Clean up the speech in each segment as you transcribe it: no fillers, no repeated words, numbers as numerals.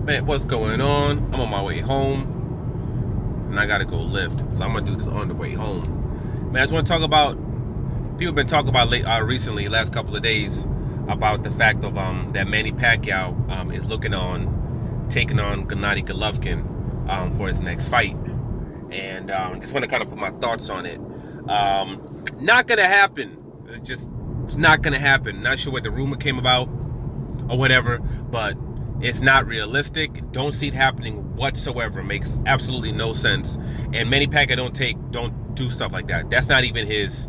Man, what's going on? I'm on my way home, and I gotta go lift, so I'm gonna do this on the way home. Man, I just want to talk about. People have been talking about recently, last couple of days, about the fact of that Manny Pacquiao is looking on taking on Gennady Golovkin for his next fight, and just want to kind of put my thoughts on it. Not gonna happen. It's not gonna happen. Not sure what the rumor came about or whatever, but it's not realistic. Don't see it happening whatsoever. Makes absolutely no sense. And Manny Pacquiao don't do stuff like that. That's not even his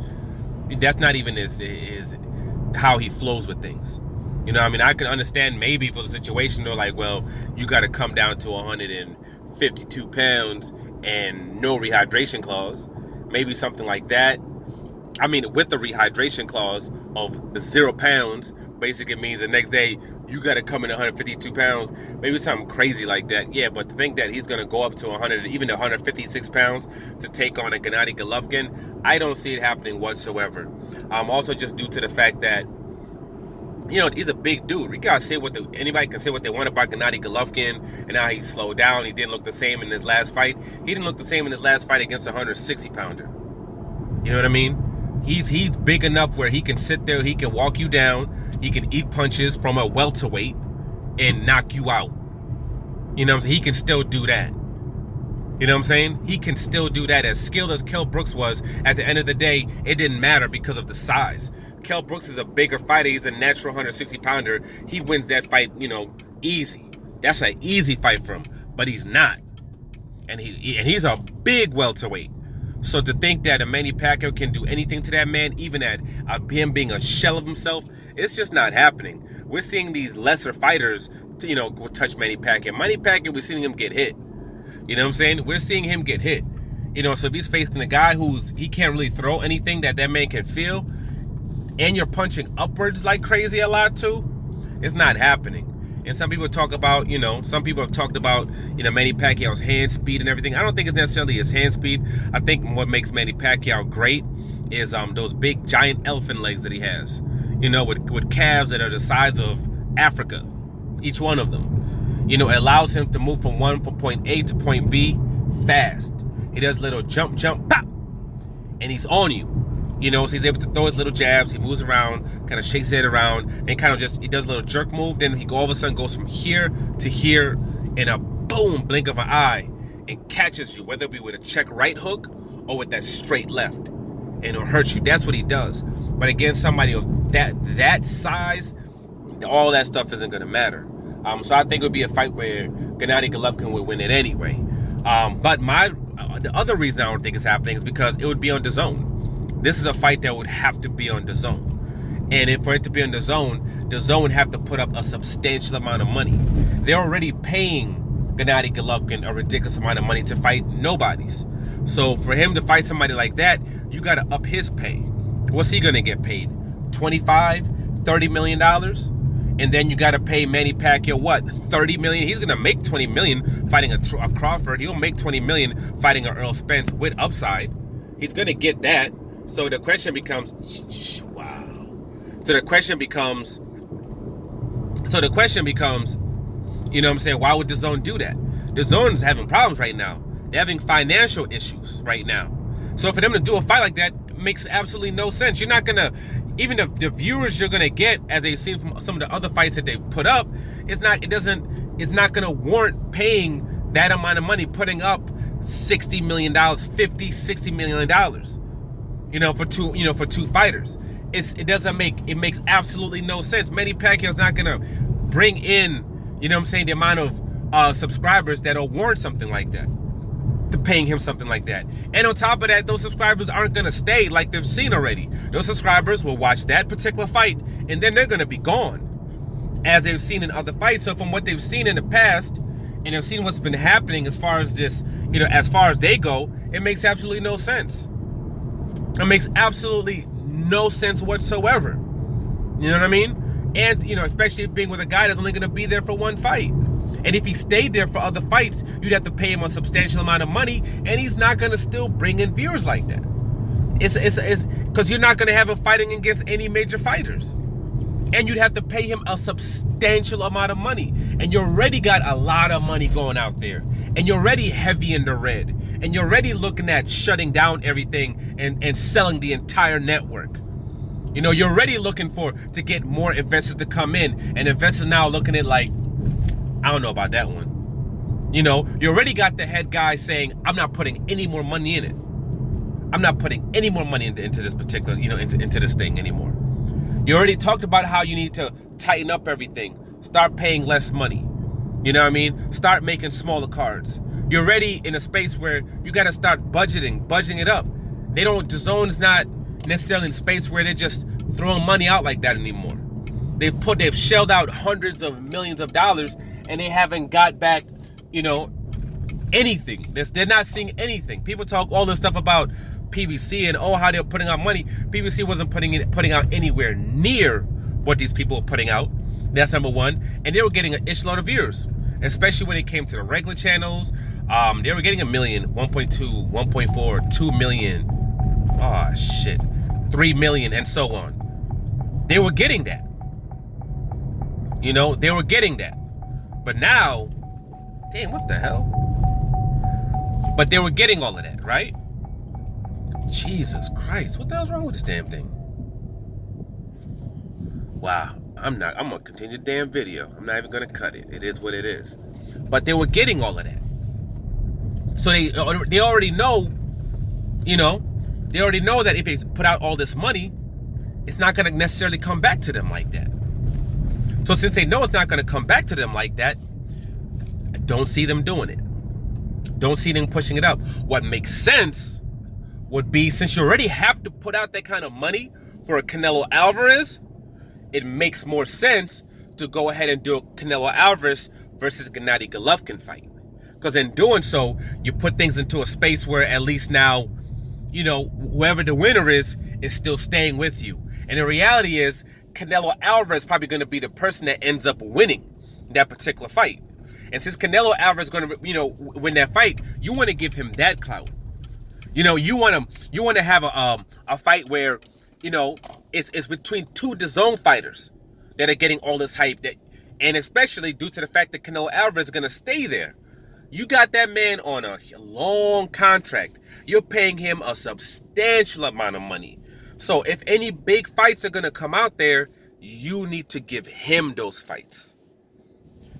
how he flows with things. You know, I mean, I can understand maybe for the situation they're like, well, you got to come down to 152 pounds and no rehydration clause. Maybe something like that. I mean, with the rehydration clause of 0 pounds, basically means the next day you got to come in 152 pounds, maybe something crazy like that. Yeah, but to think that he's going to go up to 100, even 156 pounds to take on a Gennady Golovkin, I don't see it happening whatsoever. Also just due to the fact that, you know, he's a big dude. Anybody can say what they want about Gennady Golovkin and how he slowed down. He didn't look the same in his last fight. He didn't look the same in his last fight against a 160-pounder. You know what I mean? He's big enough where he can sit there, he can walk you down, he can eat punches from a welterweight and knock you out. You know what I'm saying? He can still do that. You know what I'm saying? He can still do that. As skilled as Kell Brooks was, at the end of the day, it didn't matter because of the size. Kell Brooks is a bigger fighter. He's a natural 160-pounder. He wins that fight, you know, easy. That's an easy fight for him. But he's not. And he's a big welterweight. So to think that a Manny Pacquiao can do anything to that man, even at him being a shell of himself, it's just not happening. We're seeing these lesser fighters, touch Manny Pacquiao. Manny Pacquiao, we're seeing him get hit. You know what I'm saying? We're seeing him get hit. You know, so if he's facing a guy he can't really throw anything that man can feel, and you're punching upwards like crazy a lot too, it's not happening. And some people talk about, some people have talked about, Manny Pacquiao's hand speed and everything. I don't think it's necessarily his hand speed. I think what makes Manny Pacquiao great is those big giant elephant legs that he has, with calves that are the size of Africa, each one of them. It allows him to move from point A to point B fast. He does little jump, pop, and he's on you. So he's able to throw his little jabs. He moves around, kind of shakes it around, and kind of he does a little jerk move. Then all of a sudden goes from here to here in a boom, blink of an eye, and catches you, whether it be with a check right hook or with that straight left, and it'll hurt you. That's what he does. But against somebody of that size, all that stuff isn't going to matter. So I think it would be a fight where Gennady Golovkin would win it anyway. But the other reason I don't think it's happening is because it would be on DAZN. This is a fight that would have to be on DAZN. And for it to be on DAZN would have to put up a substantial amount of money. They're already paying Gennady Golovkin a ridiculous amount of money to fight nobodies. So for him to fight somebody like that, you got to up his pay. What's he going to get paid? $25, $30 million? And then you got to pay Manny Pacquiao what? $30 million? He's going to make $20 million fighting a Crawford. He'll make $20 million fighting a Earl Spence with upside. He's going to get that. So the question becomes, wow. So the question becomes, you know what I'm saying? Why would DAZN do that? DAZN's having problems right now. They're having financial issues right now. So for them to do a fight like that makes absolutely no sense. You're not going to, even the viewers you're going to get, as they've seen from some of the other fights that they put up, it's not going to warrant paying that amount of money, putting up $60 million, $50-60 million. For two fighters. It makes absolutely no sense. Manny Pacquiao's not gonna bring in, the amount of subscribers that'll warrant something like that, to paying him something like that. And on top of that, those subscribers aren't gonna stay like they've seen already. Those subscribers will watch that particular fight, and then they're gonna be gone, as they've seen in other fights. So from what they've seen in the past, and they've seen what's been happening as far as this, as far as they go, it makes absolutely no sense. It makes absolutely no sense whatsoever. You know what I mean? And, especially being with a guy that's only going to be there for one fight. And if he stayed there for other fights, you'd have to pay him a substantial amount of money, and he's not going to still bring in viewers like that. It's because you're not going to have him fighting against any major fighters. And you'd have to pay him a substantial amount of money. And you already got a lot of money going out there. And you're already heavy in the red. And you're already looking at shutting down everything and selling the entire network. You know, you're already looking to get more investors to come in. And investors now looking at like, I don't know about that one. You know, you already got the head guy saying, I'm not putting any more money in it. I'm not putting any more money into this particular, into this thing anymore. You already talked about how you need to tighten up everything. Start paying less money. You know what I mean? Start making smaller cards. You're already in a space where you got to start budgeting it up. DAZN's not necessarily in a space where they're just throwing money out like that anymore. They've shelled out hundreds of millions of dollars and they haven't got back, anything. They're not seeing anything. People talk all this stuff about PBC and how they're putting out money. PBC wasn't putting out anywhere near what these people were putting out. That's number one. And they were getting an ish load of viewers, especially when it came to the regular channels. They were getting 1 million, 1.2, 1.4, 2 million. Oh shit, 3 million, and so on. They were getting that. They were getting that. But now, damn, what the hell? But they were getting all of that, right? Jesus Christ, what the hell's wrong with this damn thing? Wow, I'm gonna continue the damn video. I'm not even gonna cut it. It is what it is. But they were getting all of that. So they already know, they already know that if they put out all this money, it's not gonna necessarily come back to them like that. So since they know it's not gonna come back to them like that, I don't see them doing it. Don't see them pushing it up. What makes sense would be, since you already have to put out that kind of money for a Canelo Alvarez, it makes more sense to go ahead and do a Canelo Alvarez versus Gennady Golovkin fight. Because in doing so, you put things into a space where at least now, whoever the winner is still staying with you. And the reality is, Canelo Alvarez is probably going to be the person that ends up winning that particular fight. And since Canelo Alvarez is going to, win that fight, you want to give him that clout. You want to have a fight where, it's between two DAZN fighters that are getting all this hype, and especially due to the fact that Canelo Alvarez is going to stay there. You got that man on a long contract. You're paying him a substantial amount of money. So if any big fights are going to come out there, you need to give him those fights.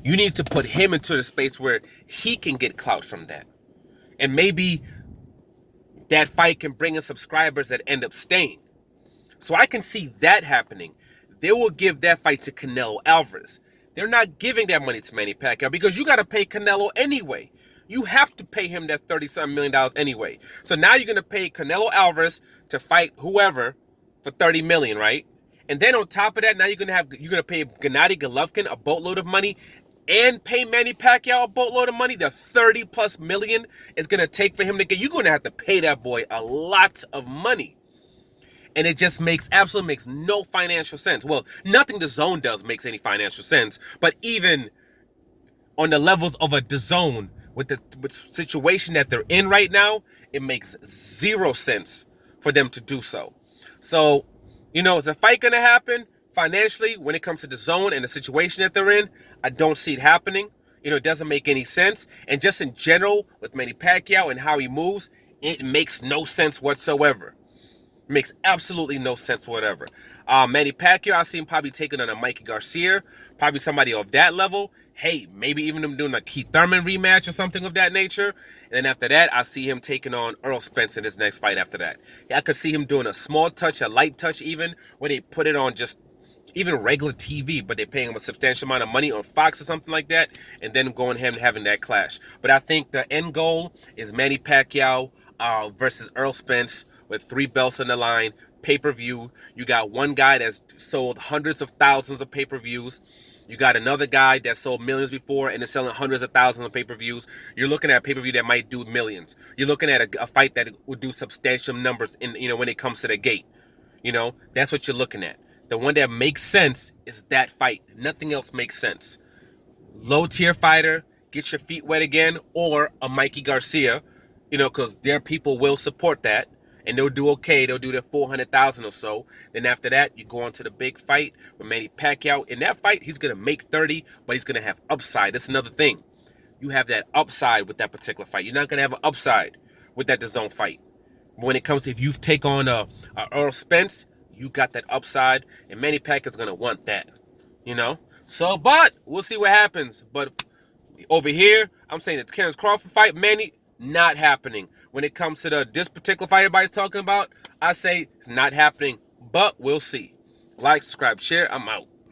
You need to put him into the space where he can get clout from that. And maybe that fight can bring in subscribers that end up staying. So I can see that happening. They will give that fight to Canelo Alvarez. They're not giving that money to Manny Pacquiao because you got to pay Canelo anyway. You have to pay him that $30-something million anyway. So now you're going to pay Canelo Alvarez to fight whoever for $30 million, right? And then on top of that, now you're going to pay Gennady Golovkin a boatload of money and pay Manny Pacquiao a boatload of money. The 30+ million is going to take for him to get. You're going to have to pay that boy a lot of money. And it just absolutely makes no financial sense. Well, nothing DAZN does makes any financial sense. But even on the levels of a DAZN, with the situation that they're in right now, it makes zero sense for them to do so. So, is a fight going to happen? Financially, when it comes to DAZN and the situation that they're in, I don't see it happening. It doesn't make any sense. And just in general, with Manny Pacquiao and how he moves, it makes no sense whatsoever. Makes absolutely no sense whatever. Manny Pacquiao, I see him probably taking on a Mikey Garcia, probably somebody of that level. Hey, maybe even him doing a Keith Thurman rematch or something of that nature. And then after that, I see him taking on Errol Spence in his next fight after that. Yeah, I could see him doing a small touch, a light touch even, where they put it on just even regular TV, but they're paying him a substantial amount of money on Fox or something like that, and then going him having that clash. But I think the end goal is Manny Pacquiao versus Errol Spence with 3 belts on the line, pay-per-view. You got one guy that's sold hundreds of thousands of pay-per-views. You got another guy that sold millions before and is selling hundreds of thousands of pay-per-views. You're looking at a pay-per-view that might do millions. You're looking at a fight that would do substantial numbers in when it comes to the gate. That's what you're looking at. The one that makes sense is that fight. Nothing else makes sense. Low-tier fighter, get your feet wet again, or a Mikey Garcia, because their people will support that. and they'll do okay. They'll do their 400,000 or so. Then after that, you go on to the big fight with Manny Pacquiao. In that fight, he's gonna make 30, but he's gonna have upside. That's another thing. You have that upside with that particular fight. You're not gonna have an upside with that DAZN fight. When it comes to if you take on a Earl Spence, you got that upside, and Manny Pacquiao's gonna want that. So, but we'll see what happens. But over here, I'm saying that the Terence Crawford fight, Manny, not happening. When it comes to this particular fight everybody's talking about, I say it's not happening, but we'll see. Like, subscribe, share. I'm out.